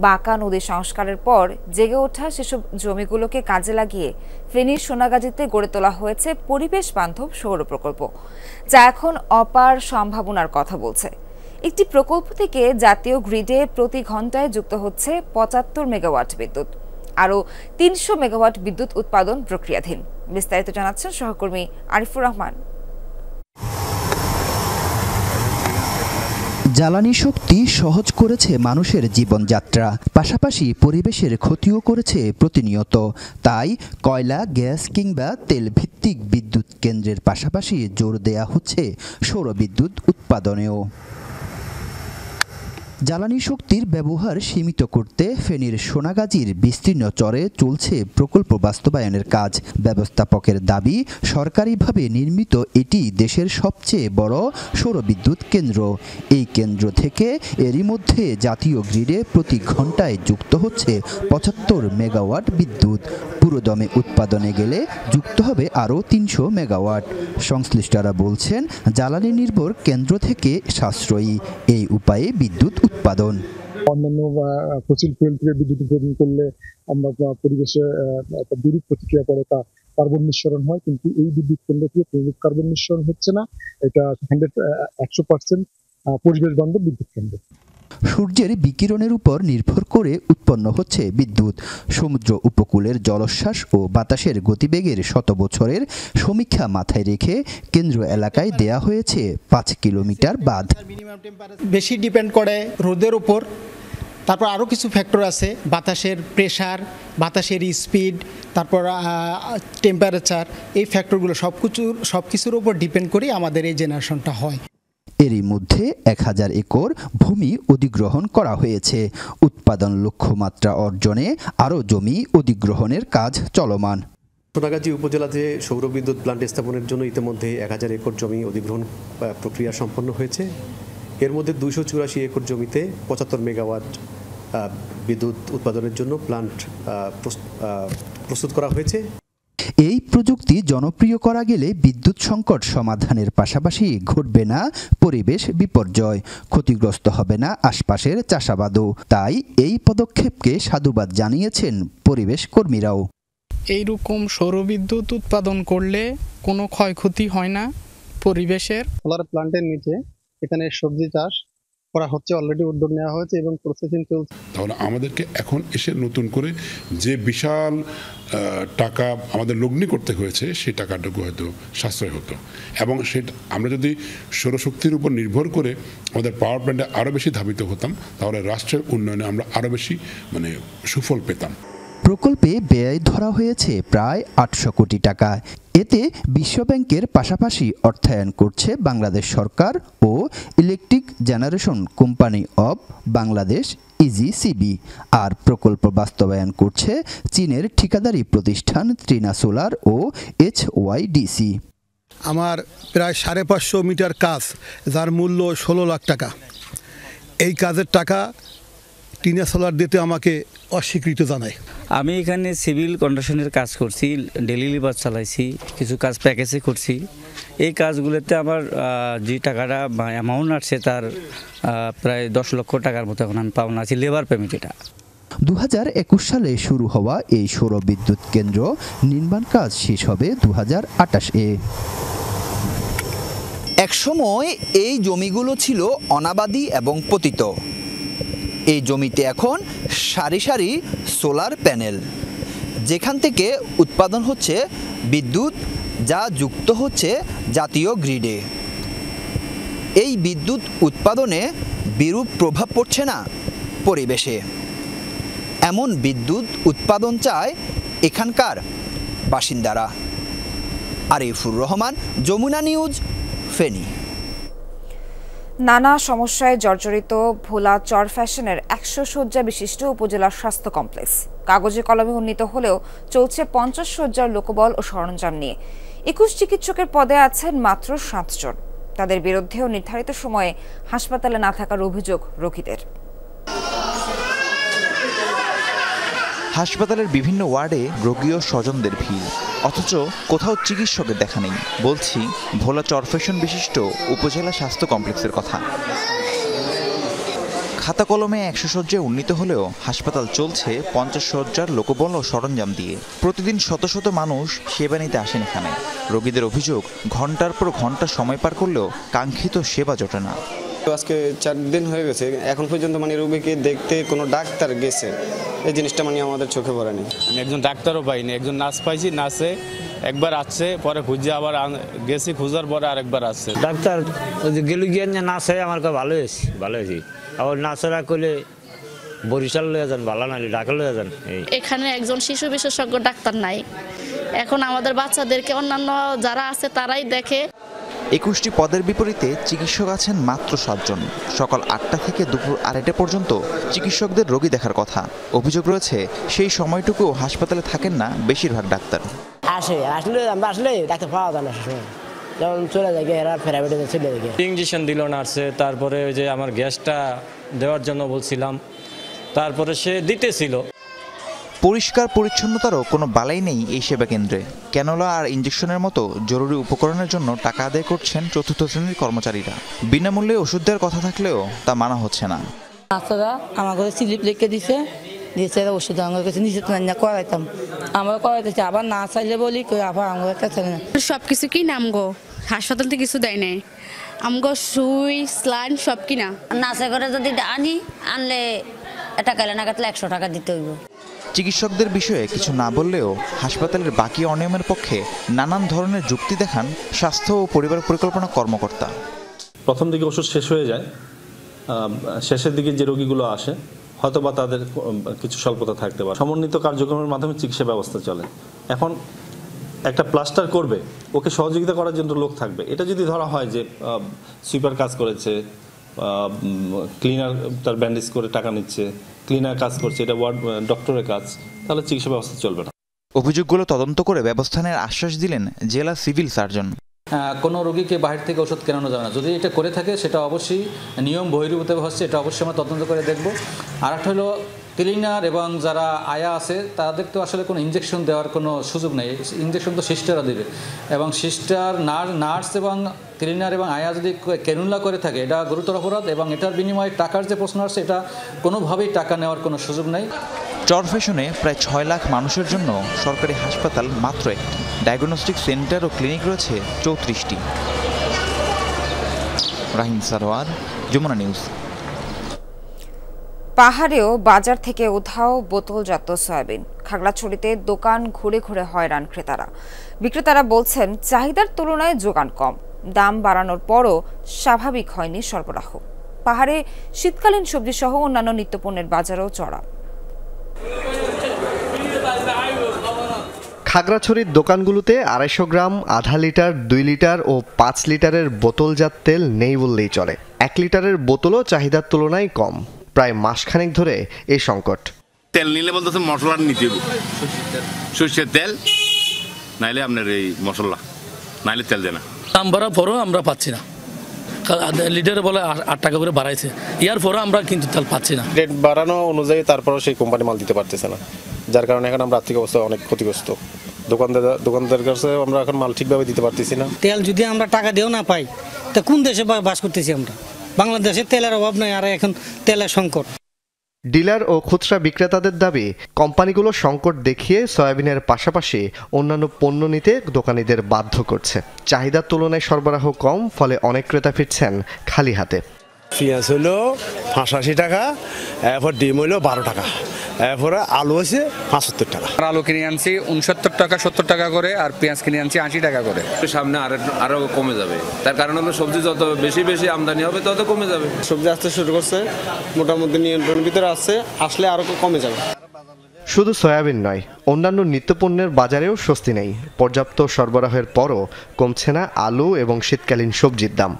বাঁকা নদী সংস্কারের পর জেগে ওঠা সেসব জমিগুলোকে কাজে লাগিয়ে ফেনীর সোনাগাজীতে গড়ে তোলা হয়েছে পরিবেশ বান্ধব সৌর প্রকল্প, যা এখন অপার সম্ভাবনার কথা বলছে। একটি প্রকল্প থেকে জাতীয় গ্রিডে প্রতি ঘন্টায় যুক্ত হচ্ছে 75 মেগাওয়াট বিদ্যুৎ। আরও 300 মেগাওয়াট বিদ্যুৎ উৎপাদন প্রক্রিয়াধীন। বিস্তারিত জানাচ্ছেন সহকর্মী আরিফুর রহমান। জ্বালানি শক্তি সহজ করেছে মানুষের জীবনযাত্রা, পাশাপাশি পরিবেশের ক্ষতিও করেছে প্রতিনিয়ত। তাই কয়লা, গ্যাস কিংবা তেল ভিত্তিক বিদ্যুৎ কেন্দ্রের পাশাপাশি জোর দেয়া হচ্ছে সৌরবিদ্যুৎ উৎপাদনেও। জ্বালানি শক্তির ব্যবহার সীমিত করতে ফেনীর সোনাগাজীর বিস্তীর্ণ চরে চলছে প্রকল্প বাস্তবায়নের কাজ। ব্যবস্থাপকের দাবি, সরকারিভাবে নির্মিত এটি দেশের সবচেয়ে বড় সৌরবিদ্যুৎ কেন্দ্র। এই কেন্দ্র থেকে এরই মধ্যে জাতীয় গ্রিডে প্রতি ঘন্টায় যুক্ত হচ্ছে ৭৫ মেগাওয়াট বিদ্যুৎ। পুরোদমে উৎপাদনে গেলে যুক্ত হবে আরও ৩০০ মেগাওয়াট। সংশ্লিষ্টরা বলছেন, জ্বালানি নির্ভর কেন্দ্র থেকে সাশ্রয়ী এই উপায়ে বিদ্যুৎ উৎপাদন। অন্যান্য ফসিল ফুয়েল থেকে বিদ্যুৎ উৎপাদন করলে আমরা পরিবেশে একটা বিরূপ প্রতিক্রিয়া করে তা কার্বন নিঃসরণ হয়, কিন্তু এই বিদ্যুৎ কেন্দ্র থেকে কোনো কার্বন নিঃসরণ হচ্ছে না। এটা 100% পরিবেশ বান্ধব বিদ্যুৎ কেন্দ্র। সূর্যের বিকিরণের উপর নির্ভর করে উৎপন্ন হচ্ছে বিদ্যুৎ। সমুদ্র উপকূলের জলোচ্ছ্বাস ও বাতাসের গতিবেগের ১০০ বছরের সমীক্ষা মাথায় রেখে কেন্দ্র এলাকায় দেয়া হয়েছে ৫ কিলোমিটার বাঁধ। বেশি ডিপেন্ড করে রোদের উপর, তারপর আরও কিছু ফ্যাক্টর আছে, বাতাসের প্রেশার, বাতাসের স্পিড, তারপর টেম্পারেচার, এই ফ্যাক্টরগুলো সব কিছুর উপর ডিপেন্ড করে আমাদের এই জেনারেশনটা হয়। এরই মধ্যে ১,০০০ একর ভূমি অধিগ্রহণ করা হয়েছে। উৎপাদন লক্ষ্যমাত্রা অর্জনে আরও জমি অধিগ্রহণের কাজ চলমান। সোনাগাজী উপজেলাতে সৌরবিদ্যুৎ প্ল্যান্ট স্থাপনের জন্য ইতিমধ্যে ১,০০০ একর জমি অধিগ্রহণ প্রক্রিয়া সম্পন্ন হয়েছে। এর মধ্যে ২৮৪ একর জমিতে ৭৫ মেগাওয়াট বিদ্যুৎ উৎপাদনের জন্য প্ল্যান্ট প্রস্তুত করা হয়েছে। এই প্রযুক্তি জনপ্রিয় করা গেলে বিদ্যুৎ সংকট সমাধানের পাশাপাশি ঘটবে না পরিবেশ বিপর্যয়, ক্ষতিগ্রস্ত হবে না আশপাশের চাষাবাদও। তাই এই পদক্ষেপকে সাধুবাদ জানিয়েছেন পরিবেশ কর্মীরাও। এইরকম সৌরবিদ্যুৎ উৎপাদন করলে কোনো ক্ষয়ক্ষতি হয় না পরিবেশের। সোলার প্ল্যান্টের নিচে এখানে সবজি চাষ করা হচ্ছে, অলরেডি উদ্যোগ নেওয়া হয়েছে এবং প্রসেসিং চলছে। তাহলে আমাদেরকে এখন এসে নতুন করে যে বিশাল টাকা আমাদের লগ্নি করতে হয়েছে সেই টাকাটুকু হয়তো সাশ্রয় হতো, এবং সেটা আমরা যদি সৌরশক্তির উপর নির্ভর করে আমাদের পাওয়ার প্ল্যান্টে আরও বেশি ধাবিত হতাম, তাহলে রাষ্ট্রের উন্নয়নে আমরা আরও বেশি সুফল পেতাম। প্রকল্পে ব্যয় ধরা হয়েছে প্রায় ৮০০ কোটি টাকা। এতে বিশ্বব্যাংকের পাশাপাশি অর্থায়ন করছে বাংলাদেশ সরকার ও electric generation company of Bangladesh EGCB. আর প্রকল্প বাস্তবায়ন করছে চীনের ঠিকাদারি প্রতিষ্ঠান ত্রিনা সোলার ও HYDC। আমার প্রায় ৫৫০ মিটার কাজ, যার মূল্য ১৬ লাখ টাকা। এই কাজের টাকা টিনা সোলার দিতে আমাকে অস্বীকৃত জানায়। আমি এখানে সিভিল কন্ডাকশনের কাজ করছি, ডেলি লিভার চালাইছি, কিছু কাজ প্যাকেজে করছি। এই কাজগুলোতে আমার যে টাকাটা অ্যামাউন্ট আসছে তার প্রায় ১০ লক্ষ টাকার মতো এখন আমি পাওনা আছি লেবার পেমেন্ট। এটা ২০২১ সালে শুরু হওয়া এই সৌরবিদ্যুৎ কেন্দ্র নির্মাণ কাজ শেষ হবে ২০২৮-এ। একসময় এই জমিগুলো ছিল অনাবাদি এবং পতিত। এই জমিতে এখন সারি সারি সোলার প্যানেল, যেখান থেকে উৎপাদন হচ্ছে বিদ্যুৎ, যা যুক্ত হচ্ছে জাতীয় গ্রিডে। এই বিদ্যুৎ উৎপাদনে বিরূপ প্রভাব পড়ছে না পরিবেশে। এমন বিদ্যুৎ উৎপাদন চায় এখানকার বাসিন্দারা। আরিফুর রহমান, যমুনা নিউজ, ফেনী। নানা সমস্যায় জর্জরিত ভোলা চর ফ্যাশনের ১০০ শয্যা বিশিষ্ট উপজেলা স্বাস্থ্য কমপ্লেক্স কাগজে কলমে উন্নীত হলেও চলছে ৫০ শয্যার লোকবল ও সরঞ্জাম নিয়ে। ২১ চিকিৎসকের পদে আছেন মাত্র ৭ জন। তাদের বিরুদ্ধেও নির্ধারিত সময়ে হাসপাতালে না থাকার অভিযোগ রোগীদের। হাসপাতালের বিভিন্ন ওয়ার্ডে রোগী ও স্বজনদের ভিড়, অথচ কোথাও চিকিৎসকের দেখা নেই। বলছি ভোলা চরফ্যাশন বিশিষ্ট উপজেলা স্বাস্থ্য কমপ্লেক্সের কথা। খাতা কলমে ১০০ শয্যায় উন্নীত হলেও হাসপাতাল চলছে ৫০ শয্যার লোকবল ও সরঞ্জাম দিয়ে। প্রতিদিন শত শত মানুষ সেবা নিতে আসেন এখানে। রোগীদের অভিযোগ, ঘন্টার পর ঘন্টা সময় পার করলেও কাঙ্ক্ষিত সেবা জোটে না। আজকে ৪ দিন হয়ে গেছে, এখন পর্যন্ত রোগীকে দেখতে কোনো ডাক্তার গেছে, এই জিনিসটা আমাদের চোখে পড়েনি। আমি একজন ডাক্তারও পাইনি, একজন নার্স পাইছি, নার্সে একবার আসছে, পরে খুঁজে আবার গেছি, খোঁজার পরে আরেকবার আসছে। ডাক্তার গেলু গিয়ে না চাই আমার ভালো হয়েছি, ভালো হয়েছি। আবার না ছাড়া করলে বরিশাল লয়ে যান, ভালো নাহলে ঢাকা লয়ে যান। এখানে একজন শিশু বিশেষজ্ঞ ডাক্তার নাই, এখন আমাদের বাচ্চাদেরকে অন্যান্য যারা আছে তারাই দেখে। 21টি পদের বিপরীতে চিকিৎসক আছেন মাত্র 7 জন। সকাল 8টা থেকে দুপুর 2:30 পর্যন্ত চিকিৎসকদের রোগী দেখার কথা। অভিযোগ রয়েছে সেই সময়টুকু হাসপাতালে থাকেন না বেশিরভাগ ডাক্তার। আসলে ডাক্তার পাওয়া যায় না, যেমন চলে যায় এরা প্রাইভেটে চলে যায়। ইঞ্জেকশন দিল নার্সে, তারপরে ওই যে আমার গ্যাসটা দেওয়ার জন্য বলছিলাম, তারপরে সে দিতেছিল। পরিষ্কার পরিচ্ছন্নতারও কোনো বালাই নেই এই সেবা কেন্দ্রে। ক্যানোলা আর ইঞ্জেকশনের মতো জরুরি উপকরণের জন্য টাকা আদায় করছেন চতুর্থ শ্রেণীর কর্মচারীরা। বিনামূল্যে ওষুধ দেওয়ার কথা থাকলেও তা মানা হচ্ছে না। বাচ্চারা আমার কাছে স্লিপ লিখে দিয়েছে ওষুধ আমার কাছে নিচে না করাইতাম, আমরা করাইতেছি, আবার না চাইলে বলি আবার আমার কাছে না। সব কিছু কি নাম গো, হাসপাতাল থেকে কিছু দেয় নাই, আমগো সুই স্লাইন সব কিনা। নাচে করে যদি আনলে এটা গেলে না কাটলে 100 টাকা দিতে হইব। চিকিৎসকদের বিষয়ে কিছু না বললেও হাসপাতালের বাকি অনিয়মের পক্ষে নানান ধরনের যুক্তি দেখান স্বাস্থ্য ও পরিবার পরিকল্পনা কর্মকর্তা। প্রথম দিকে ওষুধ শেষ হয়ে যায়, শেষের দিকে যে রোগীগুলো আসে হয়তোবা তাদের কিছু স্বল্পতা থাকতে পারে। সমন্বিত কার্যক্রমের মাধ্যমে চিকিৎসা ব্যবস্থা চলে। এখন একটা প্লাস্টার করবে, ওকে সহযোগিতা করার জন্য লোক থাকবে। এটা যদি ধরা হয় যে সুইপার কাজ করেছে, ক্লিনার তার ব্যান্ডেজ করে টাকা নিচ্ছে, ক্লিনার কাজ করছে, এটা ওয়ার্ড ডক্টরের কাজ, তাহলে চিকিৎসা ব্যবস্থা চলবে না। অভিযোগগুলো তদন্ত করে ব্যবস্থা নেওয়ার আশ্বাস দিলেন জেলা সিভিল সার্জন। কোনো রোগীকে বাহির থেকে ওষুধ কেনানো যাবে না, যদি এটা করে থাকে সেটা অবশ্যই নিয়ম বহির্ভূত হচ্ছে, এটা অবশ্যই আমরা তদন্ত করে দেখব। আর একটা হলো ক্লিনার এবং যারা আয়া আছে তাদের তো আসলে কোনো ইনজেকশন দেওয়ার কোনো সুযোগ নেই, ইনজেকশন তো সিস্টাররা দেবে, এবং সিস্টার নার্স এবং ক্লিনার এবং আয়া যদি ক্যানুলা করে থাকে এটা গুরুতর অপরাধ, এবং এটার বিনিময়ে টাকার যে প্রশ্ন আসছে এটা কোনোভাবেই টাকা নেওয়ার কোনো সুযোগ নেই। চরফ্যাশনে প্রায় 6 লাখ মানুষের জন্য সরকারি হাসপাতাল মাত্র একটি, ডায়াগনস্টিক সেন্টার ও ক্লিনিক রয়েছে 34টি। রাহিম সারোয়ার, যমুনা নিউজ। পাহাড়েও বাজার থেকে উধাও বোতলজাত সয়াবিন। খাগড়াছড়িতে দোকান ঘুরে ঘুরে হয়রান ক্রেতারা। বিক্রেতারা বলছেন চাহিদার তুলনায় যোগান কম, দাম বাড়ানোর পরও স্বাভাবিক হয়নি সরবরাহ। পাহাড়ে শীতকালীন সবজি সহ অন্যান্য নিত্যপণ্যের বাজারও চড়া। খাগড়াছড়ির দোকানগুলোতে 250 গ্রাম, আধা লিটার, 2 লিটার ও 5 লিটারের বোতলজাত তেল নেই বললেই চলে। 1 লিটারের বোতলও চাহিদার তুলনায় কম। প্রায় মাসখানেক ধরে এই সংকট। তেল নিলে বলতে মশলা নিতে সরষের তেল, নাইলে আপনার এই মশলা, নাইলে তেল দেয় না। দাম বাড়ার পরও আমরা পাচ্ছি না, লিটারে বলে 8 টাকা করে বাড়াইছে, ইয়ার পরও আমরা কিন্তু তেল পাচ্ছি না। রেট বাড়ানো অনুযায়ী তারপরও সেই কোম্পানি মাল দিতে পারতেছে না, যার কারণে এখন আমরা আর্থিক অবস্থা অনেক ক্ষতিগ্রস্ত। দোকানদার কাছে আমরা এখন মাল ঠিকভাবে দিতে পারতেছি না। তেল যদি আমরা টাকা দিয়েও না পাই তা কোন দেশে বাস করতেছি আমরা? বাংলাদেশে তেলের অভাব নাই, আর এখন তেলের সংকট। ডিলার ও খুচরা বিক্রেতাদের দাবি, কোম্পানিগুলো সংকট দেখিয়ে সয়াবিনের পাশাপাশি অন্যান্য পণ্য নিতে দোকানিদের বাধ্য করছে। চাহিদার তুলনায় সরবরাহ কম, ফলে অনেক ক্রেতা ফিরছেন খালি হাতে। পেঁয়াজ হলো 85 টাকা, এরপর ডিম হলো 12 টাকা, এরপরে আলু আছে 75 টাকা। আলু কিনে আনছি 69 টাকা 70 টাকা করে, আর পেঁয়াজ কিনে আনছি 80 টাকা করে। সামনে আরো কমে যাবে, তার কারণ হলো সবজি যত বেশি আমদানি হবে তত কমে যাবে। সবজি আসতে শুরু করছে, মোটামুটি নিয়ন্ত্রণের ভিতরে আসছে, আসলে আরো কমে যাবে। শুধু সয়াবিন নয়, অন্যান্য নিত্যপণ্যের বাজারেও স্বস্তি নেই। পর্যাপ্ত সরবরাহের পরও কমছে না আলু এবং শীতকালীন সবজির দাম।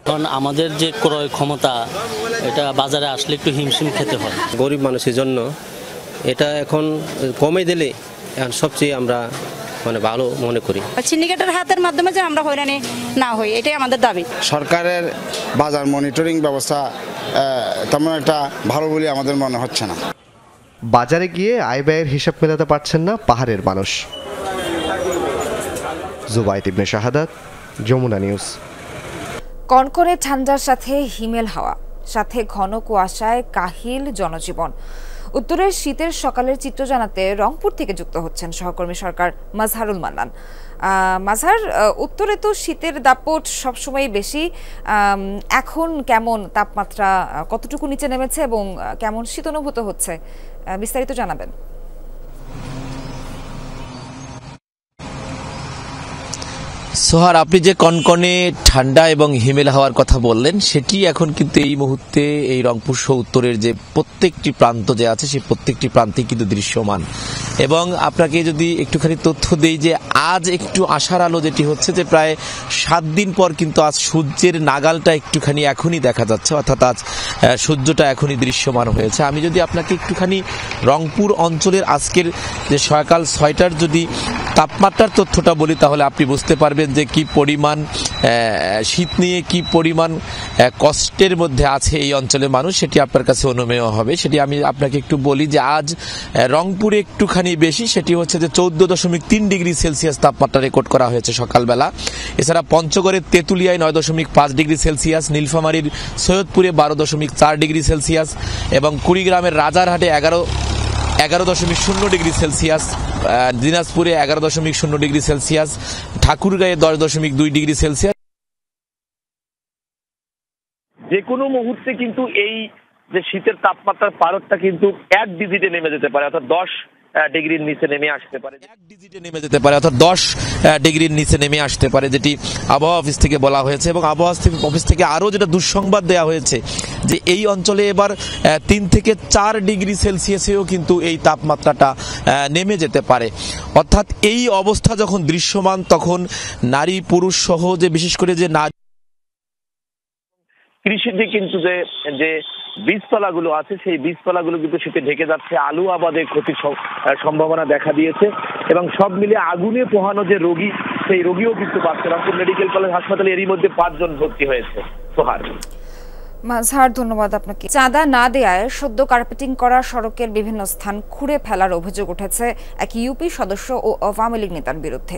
কারণ আমাদের যে ক্রয় ক্ষমতা, এটা বাজারে আসলে একটু হিমশিম খেতে হয়। গরিব মানুষের জন্য এটা এখন কমে দিলে এখন সবচেয়ে আমরা ভালো মনে করি। সিন্ডিকেটের হাতের মাধ্যমে যে আমরা হয়রানি না হই, এটাই আমাদের দাবি। সরকারের বাজার মনিটরিং ব্যবস্থা তেমন একটা ভালো বলে আমাদের মনে হচ্ছে না। বাজারে গিয়ে আয় ব্যয়ের হিসাব মেলাতে পারছেন না পাহাড়ের মানুষ। জুবাইদ ইবনে শাহাদাত, যমুনা নিউজ। কনকনে ঠান্ডার সাথে হিমেল হাওয়া, সাথে ঘন কুয়াশায় কাহিল জনজীবন। উত্তরের শীতের সকালের চিত্র জানাতে রংপুর থেকে যুক্ত হচ্ছেন সহকর্মী সরকার মাজহারুল মান্নান। মাজহার, উত্তরে তো শীতের দাপট সবসময় বেশি, এখন কেমন তাপমাত্রা, কতটুকু নিচে নেমেছে এবং কেমন শীত অনুভূত হচ্ছে, বিস্তারিত জানাবেন। সোহার, আপনি যে কনকনে ঠান্ডা এবং হিমেল হাওয়ার কথা বললেন, সেটি এখন কিন্তু এই মুহূর্তে এই রংপুর সহ উত্তরের যে প্রত্যেকটি প্রান্ত যে আছে সেই প্রত্যেকটি প্রান্তেই কিন্তু দৃশ্যমান। এবং আপনাকে যদি একটুখানি তথ্য দেই যে আজ একটু আশার আলো যেটি হচ্ছে যে প্রায় 7 দিন পর কিন্তু আজ সূর্যের নাগালটা একটুখানি এখনই দেখা যাচ্ছে, অর্থাৎ আজ সূর্যটা এখনই দৃশ্যমান হয়েছে। আমি যদি আপনাকে একটুখানি রংপুর অঞ্চলের আজকের যে সকাল 6টার যদি তাপমাত্রার তথ্যটা বলি, তাহলে আপনি বুঝতে পারবেন যে কি পরিমাণ শীত নিয়ে কি পরিমাণ কষ্টের মধ্যে আছে এই অঞ্চলের মানুষ, সেটি আপনার কাছে অনুমেয় হবে। সেটি আমি আপনাকে একটু বলি যে আজ রংপুরে একটুখানি বেশি, সেটি হচ্ছে যে 14.3 ডিগ্রি সেলসিয়াস তাপমাত্রা রেকর্ড করা হয়েছে সকালবেলা। এছাড়া পঞ্চগড়ের তেঁতুলিয়ায় 9.5 ডিগ্রি সেলসিয়াস, নীলফামারীর সৈয়দপুরে 12.4 ডিগ্রি সেলসিয়াস এবং কুড়িগ্রামের রাজারহাটে 11.0 ডিগ্রি সেলসিয়াস, দিনাজপুরে 11.0 ডিগ্রি সেলসিয়াস, ঠাকুরগাঁয়ে 10.2 ডিগ্রি সেলসিয়াস। যে কোনো মুহূর্তে কিন্তু এই যে শীতের তাপমাত্রার পারদটা কিন্তু 1 ডিজিটে নেমে যেতে পারে, অর্থাৎ 10 ডিগ্রির নিচে নেমে আসতে পারে, 1 ডিজিটে নেমে যেতে পারে, অর্থাৎ 10 ডিগ্রির নিচে নেমে আসতে পারে, যেটি আবহাওয়া অফিস থেকে বলা হয়েছে। এবং আবহাওয়া অফিস থেকে আরও যেটা দুঃসংবাদ দেওয়া হয়েছে যে এই অঞ্চলে এবার 3 থেকে 4 ডিগ্রি সেলসিয়াসেও কিন্তু এই তাপমাত্রাটা নেমে যেতে পারে। অর্থাৎ এই অবস্থা যখন দৃশ্যমান, তখন নারী পুরুষ সহ যে বিশেষ করে যে নারী কৃষিতে কিন্তু যে বীজতলাগুলো আছে সেই বীজতলাগুলো কিন্তু শীতে ঢেকে যাচ্ছে, আলু আবাদে ক্ষতির সম্ভাবনা দেখা দিয়েছে এবং সব মিলে আগুনে পোহানো যে রোগী, সেই রোগীও কিন্তু পাচ্ছে। রংপুর মেডিকেল কলেজ হাসপাতালে এরই মধ্যে 5 জন ভর্তি হয়েছে। সোহার, মাজহার, ধন্যবাদ আপনাকে। চাঁদা না দেয়ায় সদ্য কার্পেটিং করা সড়কের বিভিন্ন স্থান খুঁড়ে ফেলার অভিযোগ উঠেছে এক ইউপি সদস্য ও আওয়ামী লীগ নেতার বিরুদ্ধে।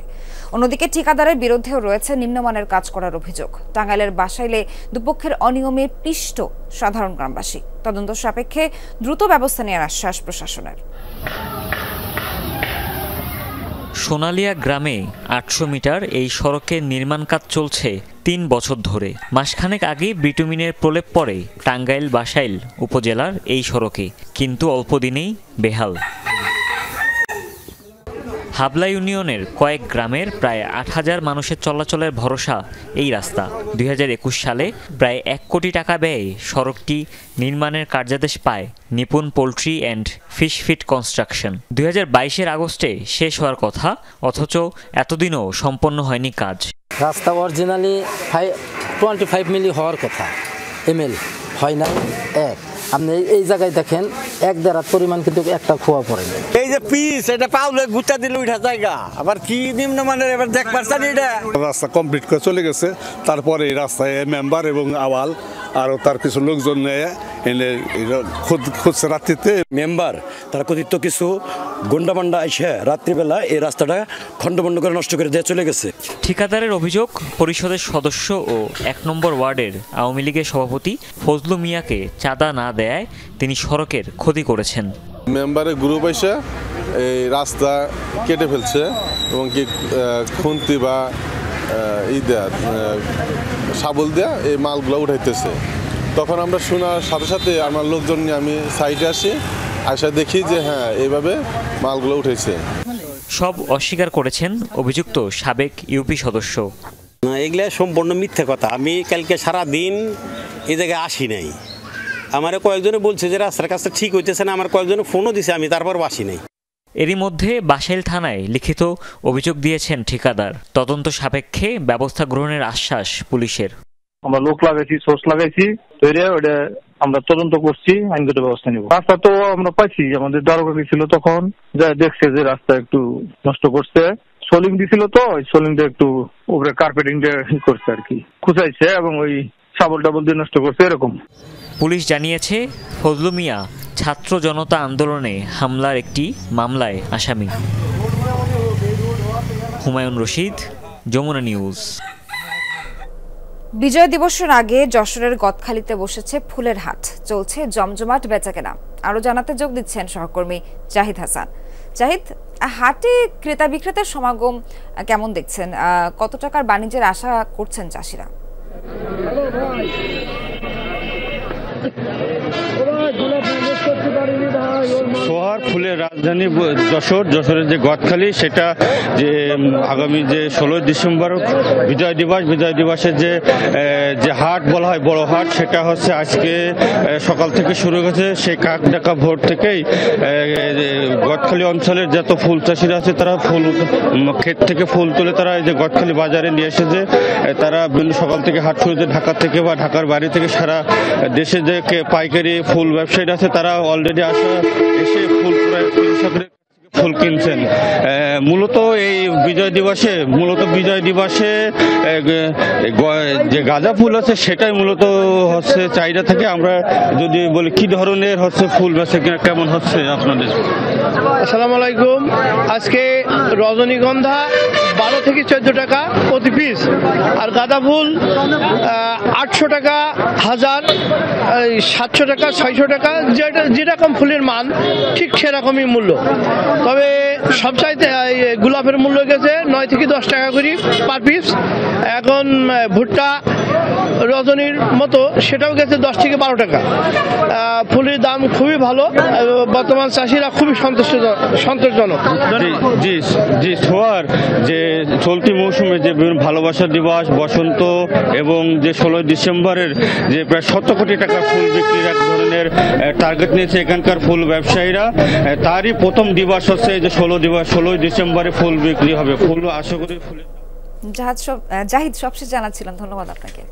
অন্যদিকে ঠিকাদারের বিরুদ্ধেও রয়েছে নিম্নমানের কাজ করার অভিযোগ। টাঙ্গাইলের বাসাইলে দুপক্ষের অনিয়মে পিষ্ট সাধারণ গ্রামবাসী। তদন্ত সাপেক্ষে দ্রুত ব্যবস্থা নেওয়ার আশ্বাস প্রশাসনের। সোনালিয়া গ্রামে 800 মিটার এই সড়কের নির্মাণ কাজ চলছে 3 বছর ধরে। মাসখানেক আগে বিটুমিনের প্রলেপ পড়ে টাঙ্গাইল বাসাইল উপজেলার এই সড়কে, কিন্তু অল্প দিনেই বেহাল। হাবলা ইউনিয়নের কয়েক গ্রামের প্রায় 8,000 মানুষের চলাচলের ভরসা এই রাস্তা। 2021 সালে প্রায় 1 কোটি টাকা ব্যয়ে সড়কটি নির্মাণের কার্যাদেশ পায় Nipun poultry and fish feed construction. 2022 আগস্টে শেষ হওয়ার কথা, অথচ এতদিনও সম্পন্ন হয়নি কাজ। রাস্তা অরিজিনালি 25 মিলি হওয়ার কথা, এমএল হয় না। আপনি এই জায়গায় দেখেন 1.5 হাত পরিমাণ কিন্তু একটা খোয়া পড়ে। এই যে পিস এটা পাউলে গুটা দিলে উঠা জায়গা, আবার কি নিম্নমানের এবার দেখ পারছেন। এটা রাস্তা কমপ্লিট করে চলে গেছে, তারপরে এই রাস্তায় মেম্বার এবং আওয়াল আরও তার কিছু লোকজন এনে খুঁজছে রাত্রিতে। মেম্বার তারা কথিত কিছু গুন্ডামান্ডা এসে রাত্রিবেলা এই রাস্তাটা খণ্ডমণ্ড করে নষ্ট করে দিয়ে চলে গেছে। ঠিকাদারের অভিযোগ, পরিষদের সদস্য ও 1 নম্বর ওয়ার্ডের আওয়ামী লীগের সভাপতি ফজলু মিয়াকে চাঁদা না দেয় তিনি সড়কের ক্ষতি করেছেন। মেম্বারের গ্রুপ এসে এই রাস্তা কেটে ফেলছে এবং কি খুন্তি বা শাবল দেয়া এই মালগুলো উঠাইতেছে। তখন আমরা শোনার সাথে সাথে আমার লোকজন নিয়ে আমি সাইডে আসি, আসা দেখি যে হ্যাঁ এইভাবে মালগুলো উঠেছে। সব অস্বীকার করেছেন অভিযুক্ত সাবেক ইউপি সদস্য। এগুলা সম্পূর্ণ মিথ্যে কথা। আমি কালকে সারা দিন এই জায়গায় আসি নাই। আমার কয়েকজনে বলছে যে রাস্তার কাজটা ঠিক হইতেছে না, আমার কয়েকজনে ফোনও দিছে, আমি তারপর আসি নাই। এরই মধ্যে বাসাইল থানায় লিখিত অভিযোগ দিয়েছেন ঠিকাদার। তদন্ত সাপেক্ষে ব্যবস্থা গ্রহণের আশ্বাস পুলিশের। আমরা লোক লাগাইছি, সোর্স লাগাইছি, ওটা আমরা তদন্ত করছি, আইনগত ব্যবস্থা নিব। রাস্তা তো আমরা পাইছি, আমাদের দারোগা ছিল তখন, যা দেখছে যে রাস্তা একটু নষ্ট করছে, সোলিং দিছিল, তো সোলিং দিয়ে একটু উপরে কার্পেটিং দিয়ে করছে আর কি, খুঁচাইছে এবং ওই শাবল টাবল দিয়ে নষ্ট করছে এরকম। পুলিশ জানিয়েছে ফজলু মিয়া ছাত্র জনতা আন্দোলনে হামলার একটি মামলায় আসামি। হুমায়ুন রশিদ, যমুনা নিউজ। বিজয় দিবসের আগে যশোরের গদখালিতে বসেছে ফুলের হাট, চলছে জমজমাট বেচাকেনা। আরো জানাতে যোগ দিচ্ছেন সহকর্মী জাহিদ হাসান। জাহিদ, হাটে ক্রেতা বিক্রেতার সমাগম কেমন দেখছেন? কত টাকার বাণিজ্যের আশা করছেন চাষিরা? সোহার ফুলের রাজধানী জানি যশোরের যে গদখালি সেটা যে আগামী যে 16 ডিসেম্বর বিজয় দিবসের যে হাট বলা হয় বড় হাট, সেটা হচ্ছে আজকে সকাল থেকে শুরু হয়েছে। সেই কাক ডাকা ভোর থেকেই গদখালি অঞ্চলের যত ফুল চাষিরা আছে তারা ফুল ক্ষেত থেকে ফুল তুলে তারা এই যে গদখালি বাজারে নিয়ে এসেছে। তারা সকাল থেকে হাট শুরুতে ঢাকা থেকে বা ঢাকার বাইরে থেকে সারা দেশে যে পাইকারি ফুল ব্যবসায়ীরা আছে তারা অলরেডি এসে ফুল কিনছেন। মূলত এই বিজয় দিবসে যে গাঁদা ফুল আছে সেটাই মূলত হচ্ছে চাহিদা থাকে। আমরা যদি বলি কি ধরনের হচ্ছে ফুল বেচে কিনা কেমন হচ্ছে আপনাদের? আসসালামু আলাইকুম। আজকে রজনীগন্ধা 12 থেকে 14 টাকা প্রতি পিস, আর গাঁদা ফুল 800 টাকা হাজার, 700 টাকা, 600 টাকা, যেরকম ফুলের মান ঠিক সেরকমই মূল্য। তবে সবচাইতে গোলাপের মূল্য গেছে 9 থেকে 10 টাকা করে পার পিস। এখন ভুট্টা রজনীর মতো সেটাও গেছে 10 থেকে 12 টাকা। ফুলের দাম খুবই ভালো, বর্তমান চাষিরা খুবই সন্তোষজনক। জি সোয়ার, যে চলতি মৌসুমে যে বিভিন্ন ভালোবাসা দিবস, বসন্ত এবং যে 16 ডিসেম্বরের যে প্রায় 100 কোটি টাকা ফুল বিক্রির এক ধরনের টার্গেট নিয়েছে এখানকার ফুল ব্যবসায়ীরা, তারই প্রথম দিবস হচ্ছে যে 16 ডিসেম্বরে ফুল বিক্রি হবে। ফুল আশা করি জাহিদ সবশেষ জানাচ্ছিলেন, ধন্যবাদ আপনাকে।